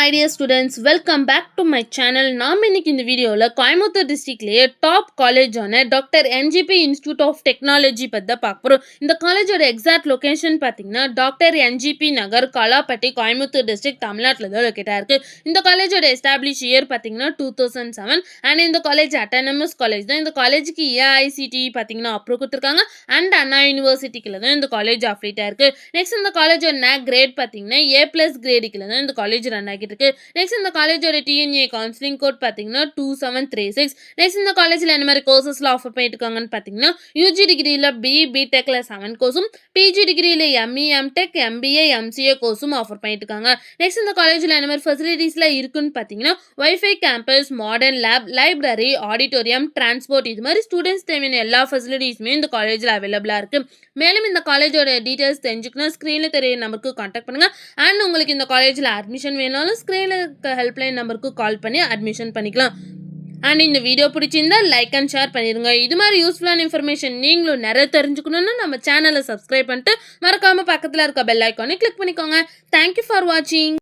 my dear students, welcome back to my channel. நாம் இன்னைக்கு இந்த வீடியோவில் கோயம்புத்தூர் டிஸ்ட்ரிக்ட்லேயே டாப் காலேஜான doctor NGP institute of technology பற்றி தான் பார்க்க போகிறோம். இந்த காலேஜோட எக்ஸாக்ட் லொகேஷன் பார்த்தீங்கன்னா doctor NGP Nagar, Kalapatti, Coimbatore district, தமிழ்நாட்டில் தான் லொக்கேட்டாக இருக்குது. இந்த காலேஜோட எஸ்டாப்ளிஷ் இயர் பார்த்தீங்கன்னா 2007 அண்ட் இந்த காலேஜ் அட்டானமஸ் காலேஜ் தான். இந்த காலேஜுக்கு ஏஐசிடி பார்த்தீங்கன்னா அப்ரூவ் கொடுத்துருக்காங்க அண்ட் அண்ணா யூனிவர்சிட்டிக்குள்ள தான் இந்த காலேஜ் அஃபிலியேட்டாக இருக்குது. நெக்ஸ்ட் இந்த காலேஜோட நேக் கிரேட் பார்த்தீங்கன்னா A+ கிரேடுக்குள்ள தான் இந்த காலேஜ் ரன் ஆகிட்டு இருக்கு. நெக்ஸ்ட் இந்த காலேஜோட டிஎன்ஏ கவுன்சிலிங் கோட் பார்த்தீங்கன்னா 2736. நெக்ஸ்ட் இந்த காலேஜில் என்ன மாதிரி கோர்சஸ்ல ஆஃபர் பண்ணிட்டு இருக்காங்கன்னு பார்த்தீங்கன்னா யூஜி டிகிரியில் பிடெக்ல 7 கோர்ஸும், பிஜி டிகிரியில் எம்இ, எம்டெக், எம்பிஏ, எம்சிஏ கோர்ஸும் ஆஃபர் பண்ணிட்டு இருக்காங்க. நெக்ஸ்ட் இந்த காலேஜில் என்ன மாதிரி ஃபெசிலிட்டிஸ்ல இருக்குன்னு பார்த்தீங்கன்னா wifi campus, modern lab, library, auditorium, transport, இது மாதிரி ஸ்டூடெண்ட்ஸ் தேவையான எல்லா ஃபெசிலிட்டிஸுமே இந்த காலேஜில் அவைலபிளாக இருக்கு. மேலும் இந்த காலேஜோட டீட்டெயில்ஸ் தெரிஞ்சுக்கணும் ஸ்க்ரீனில் தெரிய நம்பருக்கு கான்டாக்ட் பண்ணுங்க. அண்ட் உங்களுக்கு இந்த காலேஜில் அட்மிஷன் வேணாலும் ஸ்க்ரீனில் ஹெல்ப்லைன் நம்பருக்கு கால் பண்ணி அட்மிஷன் பண்ணிக்கலாம். அண்ட் இந்த வீடியோ பிடிச்சிருந்தா லைக் அண்ட் ஷேர் பண்ணிடுங்க. இது மாதிரி யூஸ்ஃபுல்லான இன்ஃபர்மேஷன் நீங்களும் நிறைய தெரிஞ்சுக்கணும்னு நம்ம சேனலை சப்ஸ்கிரைப் பண்ணிட்டு மறக்காம பக்கத்தில் இருக்க பெல் ஐக்கானை கிளிக் பண்ணிக்கோங்க. தேங்க்யூ ஃபார் வாட்சிங்.